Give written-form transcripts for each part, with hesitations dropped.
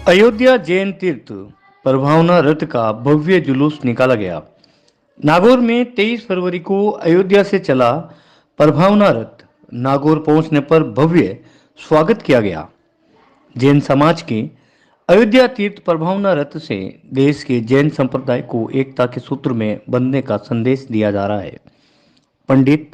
अयोध्या जैन तीर्थ प्रभावना रथ का भव्य जुलूस निकाला गया। नागौर में 23 फरवरी को अयोध्या से चला प्रभावना रथ नागौर पहुंचने पर भव्य स्वागत किया गया। जैन समाज के अयोध्या तीर्थ प्रभावना रथ से देश के जैन संप्रदाय को एकता के सूत्र में बंधने का संदेश दिया जा रहा है। पंडित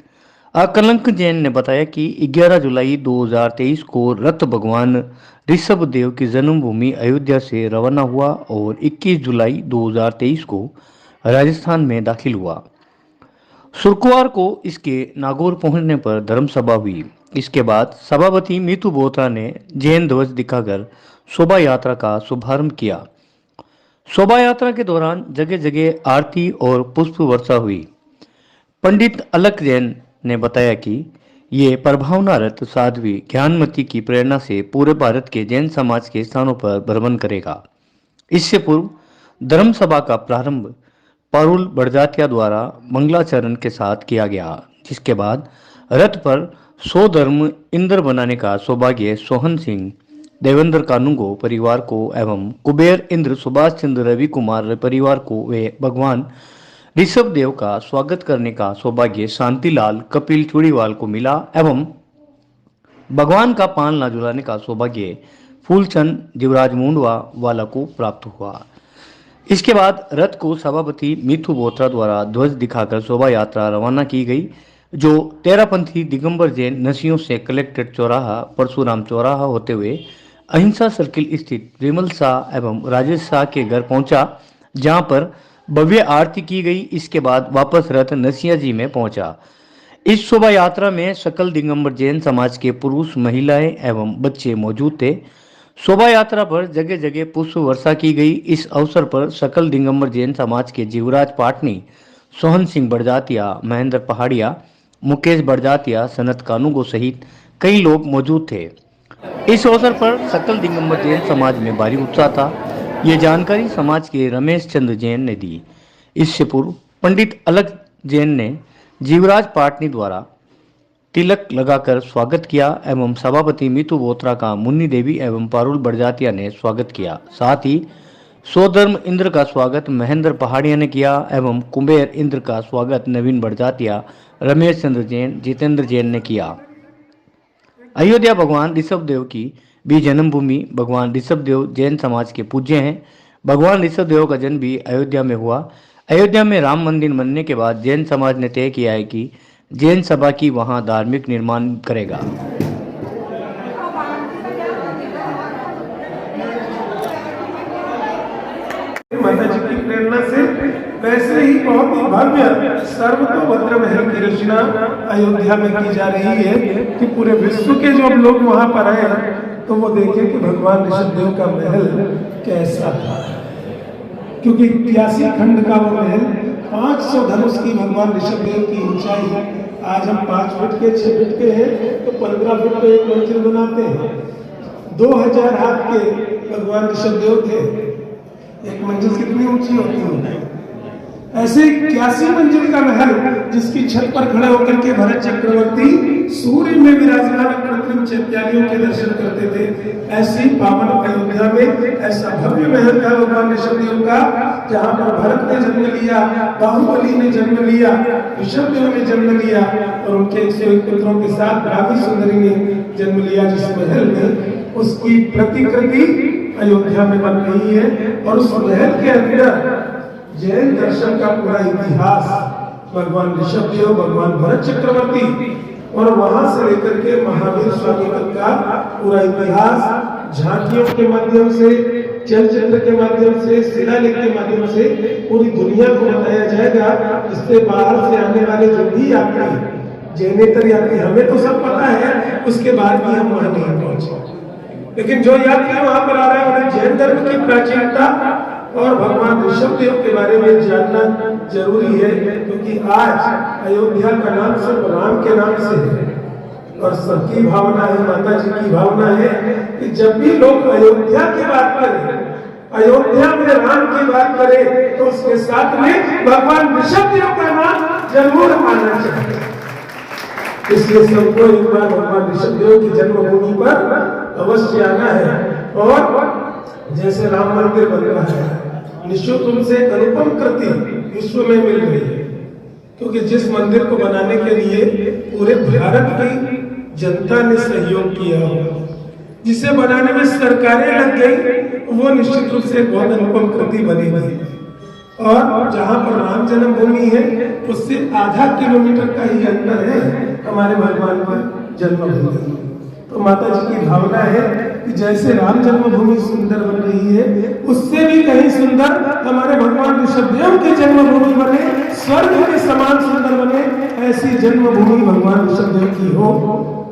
अकलंक जैन ने बताया कि 11 जुलाई 2023 को रथ भगवान ऋषभ देव की जन्मभूमि अयोध्या से रवाना हुआ और 21 जुलाई 2023 को राजस्थान में दाखिल हुआ। शुक्रवार को इसके नागौर पहुंचने पर धर्मसभा हुई। इसके बाद सभापति मीतू बोत्रा ने जैन ध्वज दिखाकर शोभा यात्रा का शुभारंभ किया। शोभा यात्रा के दौरान जगह जगह आरती और पुष्प वर्षा हुई। पंडित अलक जैन ने बताया कि ये प्रभावना रथ साध्वी ज्ञानमती की प्रेरणा से पूरे भारत के जैन समाज के स्थानों पर भ्रमण करेगा। इससे पूर्व धर्म सभा का प्रारंभ पारुल बड़जात्या द्वारा मंगलाचरण के साथ किया गया, जिसके बाद रथ पर 100 धर्म इंद्र बनाने का सौभाग्य सोहन सिंह देवेंद्र कानूंगो परिवार को एवं कुबेर इंद्र सुभाष चंद्र रवि कुमार परिवार को वे भगवान ऋषभ देव का स्वागत करने का सौभाग्य शांतिलाल कपिल चूड़ीवाल को मिला एवं भगवान का पान ना झुलाने का सौभाग्य फूलचंद जीवराज मुंडवा वाला को प्राप्त हुआ। इसके बाद रथ को सभापति मीथू बोत्रा द्वारा ध्वज दिखाकर शोभा यात्रा रवाना की गई, जो तेरापंथी दिगंबर जैन नसियों से कलेक्ट्रेट चौराहा परशुराम चौराहा होते हुए अहिंसा सर्किल स्थित विमल शाह एवं राजेश शाह के घर पहुंचा, जहां पर भव्य आरती की गई। इसके बाद वापस रथ नसिया जी में पहुंचा। इस शोभा यात्रा में सकल दिगंबर जैन समाज के पुरुष महिलाएं एवं बच्चे मौजूद थे। शोभा यात्रा पर जगह जगह पुष्प वर्षा की गई। इस अवसर पर सकल दिगंबर जैन समाज के जीवराज पाटनी, सोहन सिंह बड़जातिया, महेंद्र पहाड़िया, मुकेश बड़जातिया, सनत कानूगो सहित कई लोग मौजूद थे। इस अवसर पर सकल दिगंबर जैन समाज में भारी उत्साह था। ये जानकारी समाज के रमेश चंद्र जैन ने दी। इससे पूर्व पंडित अलक जैन ने जीवराज पाटनी द्वारा तिलक लगाकर स्वागत किया एवं सभापति मीतू बोत्रा का मुन्नी देवी एवं पारुल बड़जातिया ने स्वागत किया। साथ ही सोधर्म इंद्र का स्वागत महेंद्र पहाड़िया ने किया एवं कुंबेर इंद्र का स्वागत नवीन बड़जातिया, रमेश चंद्र जैन, जितेंद्र जैन ने किया। अयोध्या भगवान ऋषभ देव की भी जन्मभूमि। भगवान ऋषभ देव जैन समाज के पूज्य हैं। भगवान ऋषभ देव का जन्म भी अयोध्या में हुआ। अयोध्या में राम मंदिर बनने के बाद जैन समाज ने तय किया है कि जैन सभा की वहां धार्मिक निर्माण करेगा। माता जी की प्रेरणा से वैसे ही बहुत ही भव्य सर्वतोभद्र महल की रचना अयोध्या में की जा रही है कि पूरे विश्व के जो लोग वहां पर आए तो वो देखें कि भगवान ऋषभ देव का महल कैसा था, क्योंकि 83 खंड का वो महल 500 धनुष की भगवान ऋषभ देव की ऊंचाई। आज हम 5 फुट के 6 फुट के हैं तो 15 फुट पे एक मंजिल बनाते हैं। 2000 हाथ के भगवान ऋषभ देव थे। एक मंजिल कितनी ऊंची होती है? ऐसे 81 मंजिल का महल जिसकी छत पर खड़े होकर के भरत चक्रवर्ती सूर्य में विराजमान कृत्रिम चैत्यालियों के दर्शन करते थे। ऐसी पावन अयोध्या में ऐसा भव्य महल था भगवान ऋषभ देव का, जहां पर भरत ने जन्म लिया, बाहुबली ने जन्म लिया, ऋषभ देव ने जन्म लिया और उनके 101 पुत्रों के साथ रावी सुंदरी ने जन्म लिया। जिस महल में उसकी प्रतिकृति अयोध्या में बन रही है और उस महल के अंदर जैन दर्शन का पूरा इतिहास भगवान ऋषभ देव, भगवान भरत चक्रवर्ती और वहां से लेकर के महावीर स्वामी तक का पूरा इतिहास झांकियों के माध्यम से, चलचित्र के माध्यम से, शिलालेख के माध्यम से पूरी दुनिया को बताया जाएगा। इससे बाहर से आने वाले जो भी यात्री, जैनेतर यात्री, हमें तो सब पता है, उसके बाद भी हम वहां नहीं पहुंचे, लेकिन जो यात्री वहां पर आ रहे हैं उन्हें जैन धर्म की प्राचीनता और भगवान ऋषभ देव के बारे में जानना जरूरी है, क्योंकि आज अयोध्या का नाम सिर्फ राम के नाम से है और सबकी भावना है, माता जी की भावना है कि जब भी लोग अयोध्या की बात करें, अयोध्या में राम की बात करें तो उसके साथ में भगवान ऋषभ देव का नाम जरूर आना चाहिए। इसलिए सबको एक बार भगवान ऋषभ देव की जन्मभूमि पर अवश्य आना है और जैसे राम मंदिर बन रहा है, निश्चित रूप से एक अनुपम कृति विश्व में मिल रही है, क्योंकि जिस मंदिर को बनाने के लिए पूरे भारत की जनता ने सहयोग किया हो, जिसे बनाने में सरकारें लग गई, वो निश्चित रूप से बहुत अनुपम कृति बनेगी। और जहाँ पर राम जन्मभूमि है, उससे आधा किलोमीटर का ही अंतर है हमारे भगवान की जन्मभूमि। तो माता जी की भावना है कि जैसे राम जन्मभूमि सुंदर बन रही है, उससे भी कहीं सुंदर हमारे भगवान ऋषभदेव की जन्मभूमि बने, स्वर्ग के समान सुंदर बने, ऐसी जन्मभूमि भगवान ऋषभदेव की हो।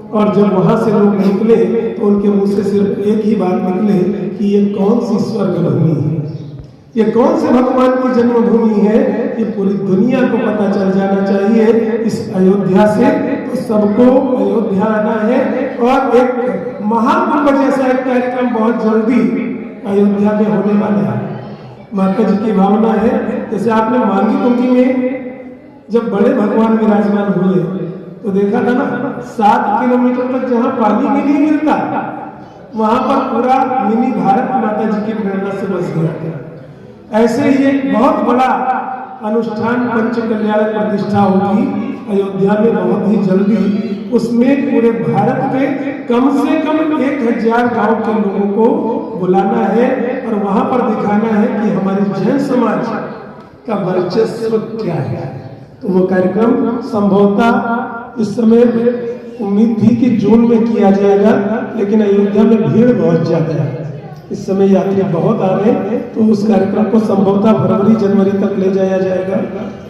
और जब वहां से लोग निकले तो उनके मुंह से सिर्फ एक ही बात निकले कि ये कौन सी स्वर्ग भूमि है, ये कौन से भगवान की जन्मभूमि है, ये पूरी दुनिया को पता चल जाना चाहिए इस अयोध्या से। तो सबको अयोध्या आना है और एक महाकुंभ जैसा एक कार्यक्रम बहुत जल्दी अयोध्या में होने वाला है। माता जी की भावना है, जैसे आपने मांगी कुंभी में जब बड़े भगवान विराजमान हुए तो देखा था ना, 7 किलोमीटर तक जहाँ पानी भी नहीं मिलता, वहां पर पूरा मिनी भारत माता जी की प्रेरणा से बस गया। ऐसे ही एक बहुत बड़ा अनुष्ठान पंच कल्याण प्रतिष्ठा होगी अयोध्या में बहुत ही जल्दी। उसमें पूरे भारत के कम से कम 1000 गांव के लोगों को बुलाना है और वहां पर दिखाना है कि हमारे जैन समाज का वर्चस्व क्या है। तो वो कार्यक्रम संभवतः इस समय उम्मीद थी कि जून में किया जाएगा, लेकिन अयोध्या में भीड़ बहुत ज्यादा है, इस समय यात्री बहुत आ रहे हैं, तो उस कार्यक्रम को संभवतः फरवरी जनवरी तक ले जाया जाएगा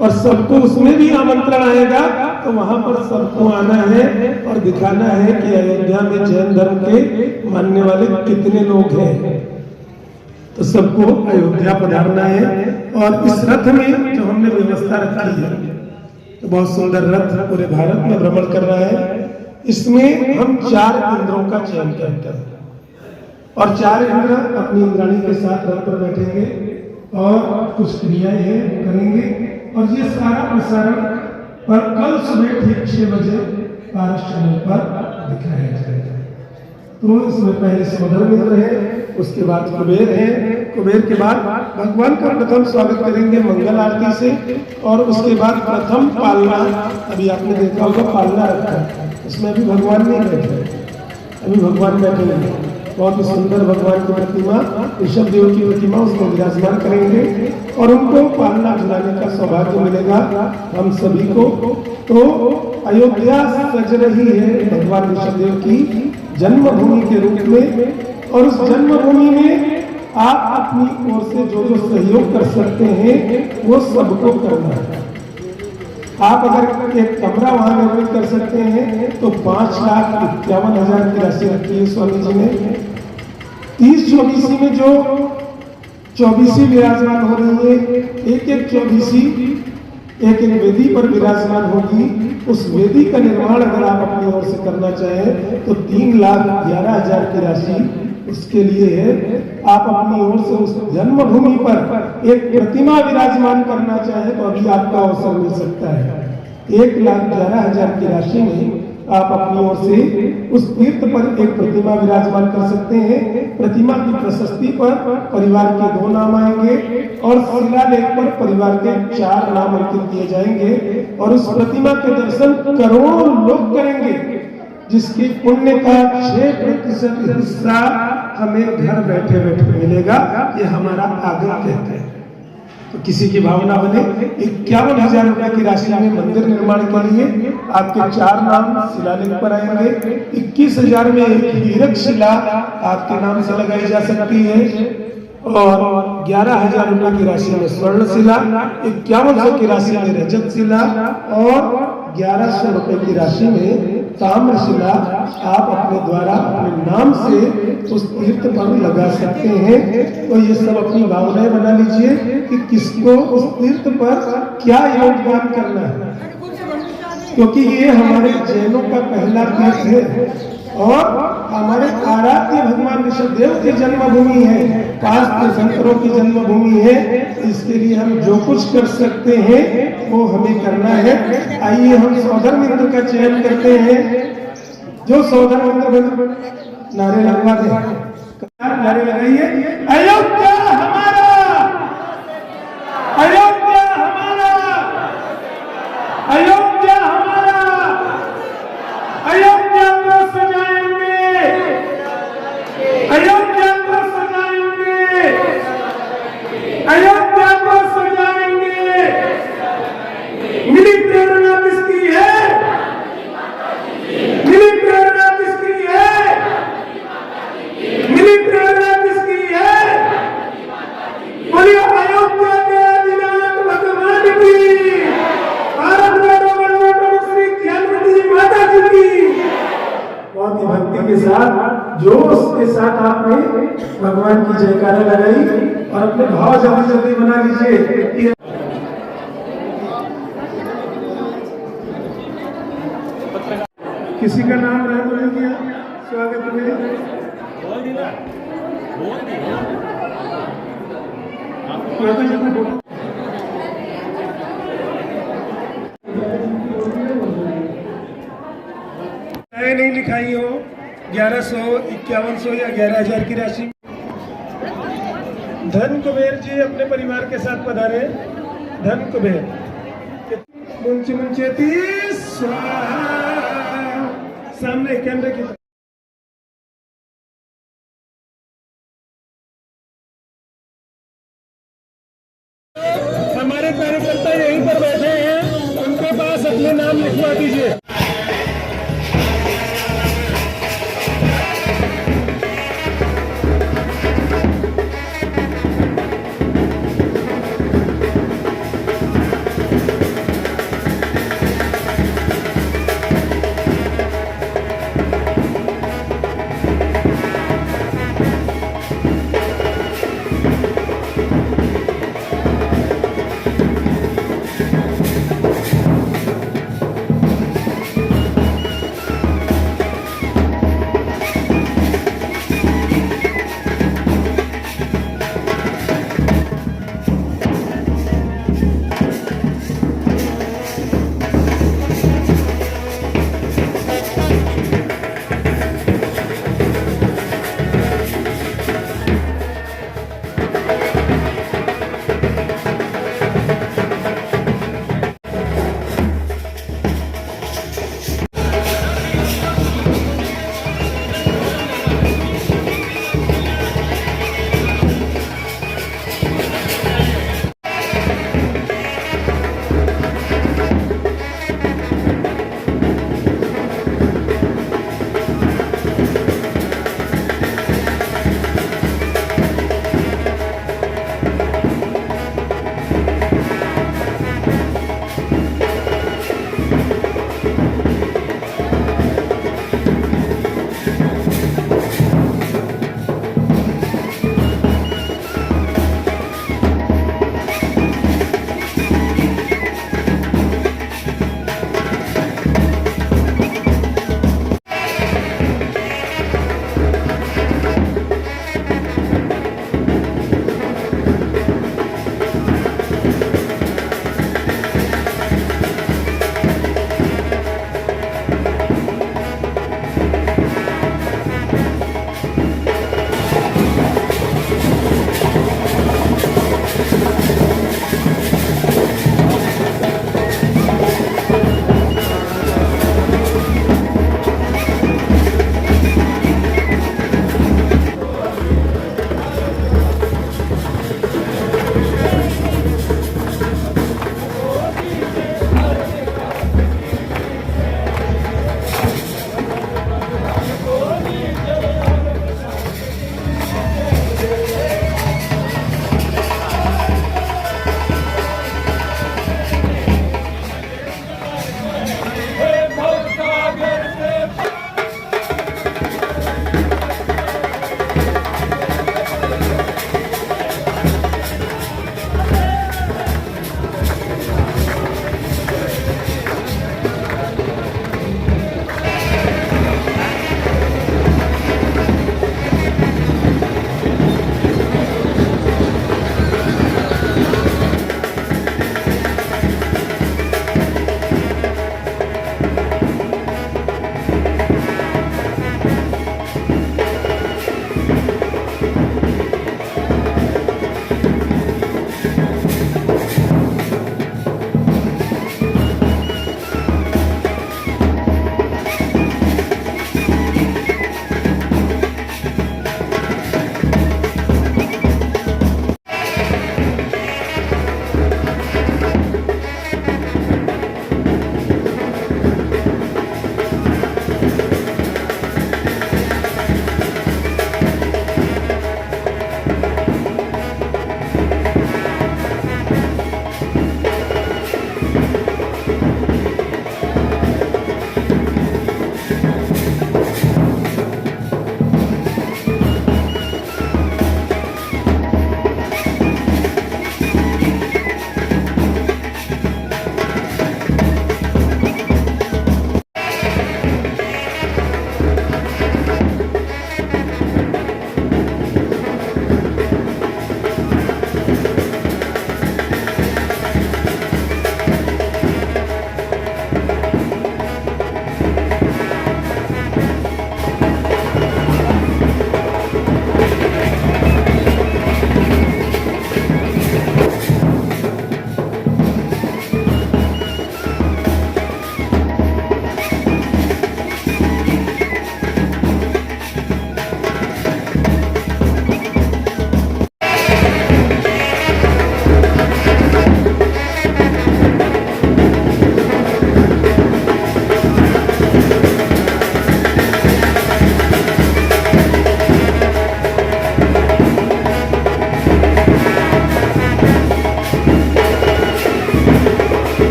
और सबको उसमें भी आमंत्रण आएगा। तो वहां पर सबको आना है और दिखाना है कि अयोध्या में जैन धर्म के मानने वाले कितने लोग हैं। तो सबको अयोध्या पधारना है। और इस रथ में जो हमने व्यवस्था रखी है, तो बहुत सुंदर रथ पूरे भारत में भ्रमण कर रहा है। इसमें हम 4 इंद्रों का चयन करते हैं और 4 इंद्र अपनी इंद्राणी के साथ रथ पर बैठेंगे और कुछ क्रियाएं हैं करेंगे। और ये सारा प्रसारण पर कल सुबह ठीक 6 बजे पारस चैनल पर दिखाया जाएगा। तो इसमें पहले सौदर मित्र है, उसके बाद कुबेर है, कुबेर के बाद भगवान का प्रथम स्वागत करेंगे मंगल आरती से और उसके बाद प्रथम पालना। अभी आपने देखा होगा पालना रखा है, उसमें अभी भगवान नहीं बैठे, अभी भगवान बैठे हैं। बहुत ही सुंदर भगवान की प्रतिमा, ऋषभदेव की प्रतिमा उसको विराजमान करेंगे और उनको पालना खिलाने का सौभाग्य मिलेगा हम सभी को। तो अयोध्या सज रही है भगवान ऋषभदेव की जन्मभूमि के रूप में और उस जन्मभूमि में आप अपनी ओर से जो जो सहयोग कर सकते हैं वो सबको करना है। आप अगर एक कमरा वहां निर्मित कर सकते हैं तो 5,51,000 की राशि रखी है स्वामी जी ने। 30-24 में जो 24 विराजमान हो रही है, एक 24 एक वेदी पर विराजमान होगी। उस वेदी का निर्माण अगर आप अपनी ओर से करना चाहें तो 3,11,000 की राशि उसके लिए है। आप अपनी ओर से उस जन्मभूमि पर एक प्रतिमा विराजमान करना चाहें तो अभी आपका अवसर मिल सकता है। 1,11,000 की राशि में आप अपनी ओर से उस तीर्थ पर एक प्रतिमा विराजमान कर सकते हैं। प्रतिमा की प्रशस्ति पर परिवार के 2 नाम आएंगे और शिलालेख पर परिवार के 4 नाम अंकित किए जाएंगे और उस प्रतिमा के दर्शन करोड़ों लोग करेंगे, जिसकी पुण्य का 6% हिस्सा हमें घर बैठे बैठे मिलेगा। ये हमारा आगम कहते हैं। तो किसी की भावना बने 51,000 रुपए की राशि में मंदिर निर्माण के लिए आपके 4 नाम शिलालेख पर आएंगे। 21,000 में एक हीरक शिला आपके नाम से लगाई जा सकती है और 11,000 रुपए की राशि में स्वर्ण शिला, 5100 की राशि में रजत शिला और 1100 रुपए की राशि में ताम्र शिला आप अपने द्वारा अपने नाम से उस तीर्थ पर लगा सकते हैं। तो ये सब अपनी भावनाएं बना लीजिए कि किसको उस तीर्थ पर क्या योगदान करना है, क्योंकि ये हमारे जैनों का पहला तीर्थ है और हमारे आराध्य भगवान ऋषभदेव की जन्मभूमि है, 5 तीर्थंकरों की जन्मभूमि है। इसके लिए हम जो कुछ कर सकते हैं वो हमें करना है। आइए हम सौदर मित्र का चयन करते हैं। जो सौदर मित्र नारे लगवा दे। नारे लगाइए, अयोध्या हमारा, अयोध्या हमारा, अयोध्या हमारा, अयोध्या को सजाएंगे, अयोध्या को सजाएंगे, अयोध्या को सजाएंगे। मिली प्रेरणा किसकी है? मिली प्रेरणा किसकी है? मिली प्रेरणा किसकी है? बोलिए अयोध्या के आदिनाथ भगवान की, भारत माता श्री ज्ञानवती जी माता जी की। बहुत ही भक्ति के साथ, जोश के साथ आपने भगवान की जयकारा लगाई और अपने भाव जल्दी जल्दी बना लीजिए। किसी का नाम रह तो नहीं किया स्वागत में? माता जी को फोटो नहीं लिखाई हो, 1100, 5100 या 11,000 की राशि। धन कुबेर जी अपने परिवार के साथ पधारे। धन कुबेर मुंची मुंचेती स्वाहा। सामने कैमरे की तरफ। हमारे कार्यकर्ता यहीं पर बैठे हैं, उनके पास अपने नाम लिखवा दीजिए।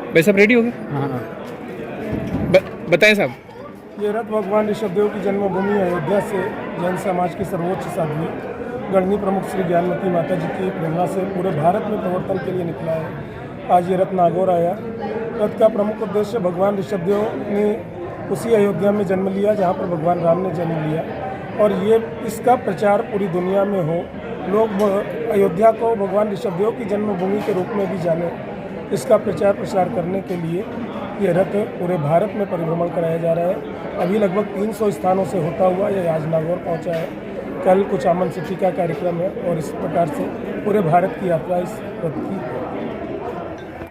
भाई साहब रेडी हो गए? हाँ, बताएं साहब। ये रथ भगवान ऋषभदेव की जन्मभूमि अयोध्या से जैन समाज की सर्वोच्च साध्वी गणनी प्रमुख श्री ज्ञानमती माता जी की प्रेरणा से पूरे भारत में प्रवर्तन के लिए निकला है। आज ये रथ नागौर आया। रथ का प्रमुख उद्देश्य भगवान ऋषभदेव ने उसी अयोध्या में जन्म लिया जहाँ पर भगवान राम ने जन्म लिया, और ये इसका प्रचार पूरी दुनिया में हो, लोग अयोध्या को भगवान ऋषभदेव की जन्मभूमि के रूप में भी जाने। इसका प्रचार प्रसार करने के लिए ये रथ पूरे भारत में परिभ्रमण कराया जा रहा है। अभी लगभग 300 स्थानों से होता हुआ ये आज नागौर पहुंचा है। कल कुछ आमन सिटी का कार्यक्रम है और इस प्रकार से पूरे भारत की यात्रा इस रथ की